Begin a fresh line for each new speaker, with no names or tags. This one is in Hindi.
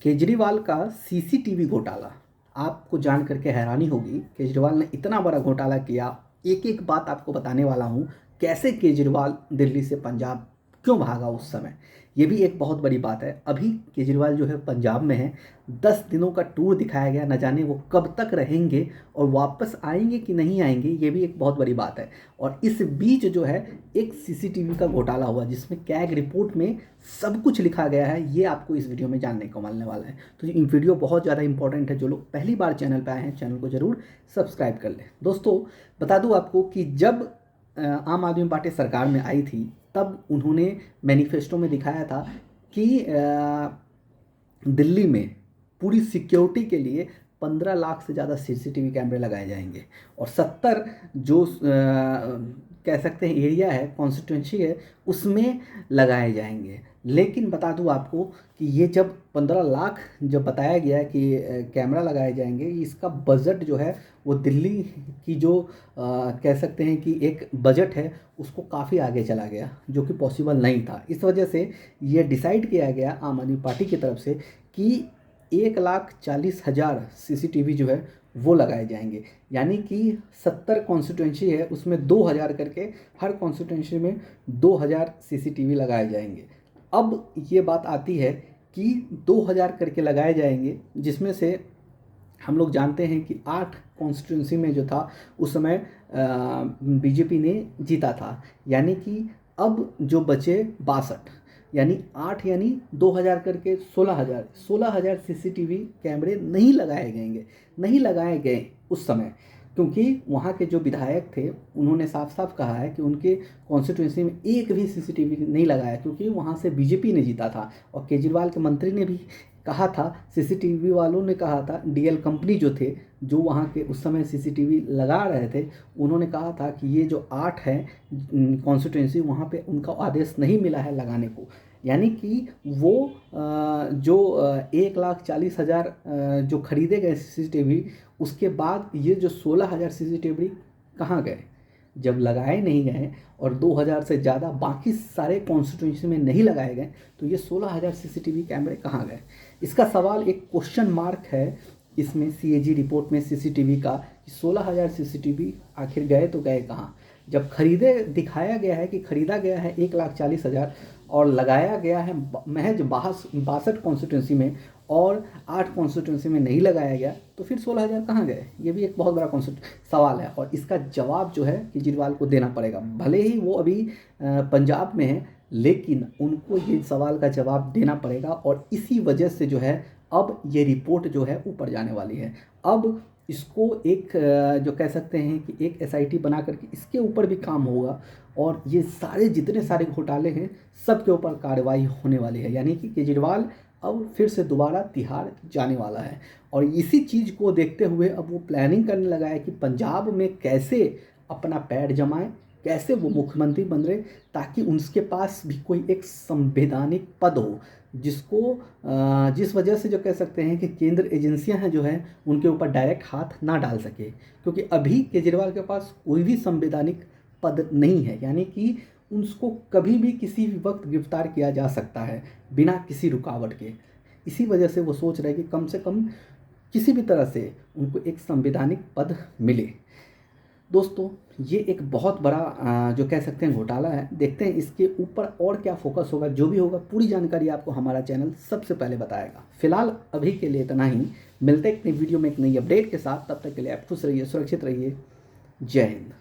केजरीवाल का सीसीटीवी घोटाला। आपको जान करके हैरानी होगी, केजरीवाल ने इतना बड़ा घोटाला किया। एक एक बात आपको बताने वाला हूँ, कैसे केजरीवाल दिल्ली से पंजाब क्यों भागा उस समय। ये भी एक बहुत बड़ी बात है। अभी केजरीवाल जो है पंजाब में है, 10 दिनों का टूर दिखाया गया, न जाने वो कब तक रहेंगे और वापस आएंगे कि नहीं आएंगे, ये भी एक बहुत बड़ी बात है। और इस बीच जो है एक सीसीटीवी का घोटाला हुआ, जिसमें कैग रिपोर्ट में सब कुछ लिखा गया है। ये आपको इस वीडियो में जानने को मिलने वाला है। तो ये वीडियो बहुत ज़्यादा इंपॉर्टेंट है। जो लोग पहली बार चैनल पर आए हैं, चैनल को ज़रूर सब्सक्राइब कर लें। दोस्तों, बता दूं आपको कि जब आम आदमी पार्टी सरकार में आई थी, तब उन्होंने मैनिफेस्टो में दिखाया था कि दिल्ली में पूरी सिक्योरिटी के लिए 15 लाख से ज़्यादा सीसीटीवी कैमरे लगाए जाएंगे और 70 जो कह सकते हैं एरिया है, कॉन्स्टिट्यूंसी है, उसमें लगाए जाएंगे। लेकिन बता दूं आपको कि ये जब 15 लाख जब बताया गया कि कैमरा लगाए जाएंगे, इसका बजट जो है वो दिल्ली की जो कह सकते हैं कि एक बजट है, उसको काफ़ी आगे चला गया, जो कि पॉसिबल नहीं था। इस वजह से ये डिसाइड किया गया आम आदमी पार्टी की तरफ से कि 1,40,000 सीसीटीवी जो है वो लगाए जाएंगे। यानी कि 70 कॉन्स्टिट्यूंसी है, उसमें 2,000 करके हर कॉन्स्टिट्यूंसी में 2,000 सीसीटीवी लगाए जाएंगे। अब ये बात आती है कि 2,000 करके लगाए जाएंगे, जिसमें से हम लोग जानते हैं कि 8 कॉन्स्टिट्यूंसी में जो था उस समय बीजेपी ने जीता था। यानी कि अब जो बचे 62, यानी 8 यानी 2,000 करके 16,000 सीसीटीवी कैमरे नहीं लगाए गए उस समय, क्योंकि वहाँ के जो विधायक थे उन्होंने साफ साफ कहा है कि उनके कॉन्स्टिट्यूंसी में एक भी सीसीटीवी नहीं लगाया, क्योंकि वहाँ से बीजेपी ने जीता था। और केजरीवाल के मंत्री ने भी कहा था, सीसीटीवी वालों ने कहा था, डीएल कंपनी जो थे, जो वहाँ के उस समय सीसीटीवी लगा रहे थे, उन्होंने कहा था कि ये जो 8 है कॉन्स्टिट्यूंसी, वहाँ पे उनका आदेश नहीं मिला है लगाने को। यानी कि वो जो 1,40,000 जो खरीदे गए सीसीटीवी, उसके बाद ये जो 16,000 सीसीटीवी कहाँ गए जब लगाए नहीं गए, और 2,000 से ज़्यादा बाकी सारे कॉन्स्टिट्यूंसी में नहीं लगाए गए, तो ये 16,000 सीसीटीवी कैमरे कहाँ गए। इसका सवाल, एक क्वेश्चन मार्क है इसमें सीएजी रिपोर्ट में सीसीटीवी का, कि 16,000 सीसीटीवी आखिर गए तो गए कहाँ। जब दिखाया गया है कि खरीदा गया है 1,40,000 और लगाया गया है महज 62 कॉन्स्टिट्यूंसी में और 8 कॉन्स्टिट्यूंसी में नहीं लगाया गया, तो फिर 16,000 कहाँ गए। ये भी एक बहुत बड़ा सवाल है, और इसका जवाब जो है केजरीवाल को देना पड़ेगा। भले ही वो अभी पंजाब में है, लेकिन उनको ये सवाल का जवाब देना पड़ेगा। और इसी वजह से जो है अब ये रिपोर्ट जो है ऊपर जाने वाली है। अब इसको एक जो कह सकते हैं कि एक एसआईटी बना करके इसके ऊपर भी काम होगा, और ये सारे जितने सारे घोटाले हैं सब के ऊपर कार्रवाई होने वाली है। यानी कि केजरीवाल अब फिर से दोबारा तिहाड़ जाने वाला है। और इसी चीज़ को देखते हुए अब वो प्लानिंग करने लगा है कि पंजाब में कैसे अपना पैर जमाए, कैसे वो मुख्यमंत्री बन रहे, ताकि उनके पास भी कोई एक संवैधानिक पद हो, जिस वजह से जो कह सकते हैं कि केंद्र एजेंसियां हैं जो हैं उनके ऊपर डायरेक्ट हाथ ना डाल सके। क्योंकि अभी केजरीवाल के पास कोई भी संवैधानिक पद नहीं है, यानी कि उसको कभी भी किसी भी वक्त गिरफ्तार किया जा सकता है बिना किसी रुकावट के। इसी वजह से वो सोच रहे हैं कि कम से कम किसी भी तरह से उनको एक संवैधानिक पद मिले। दोस्तों, ये एक बहुत बड़ा जो कह सकते हैं घोटाला है। देखते हैं इसके ऊपर और क्या फोकस होगा। जो भी होगा पूरी जानकारी आपको हमारा चैनल सबसे पहले बताएगा। फिलहाल अभी के लिए इतना ही। मिलते हैं एक नई वीडियो में एक नई अपडेट के साथ। तब तक के लिए आप खुश रहिए, सुरक्षित रहिए। जय हिंद।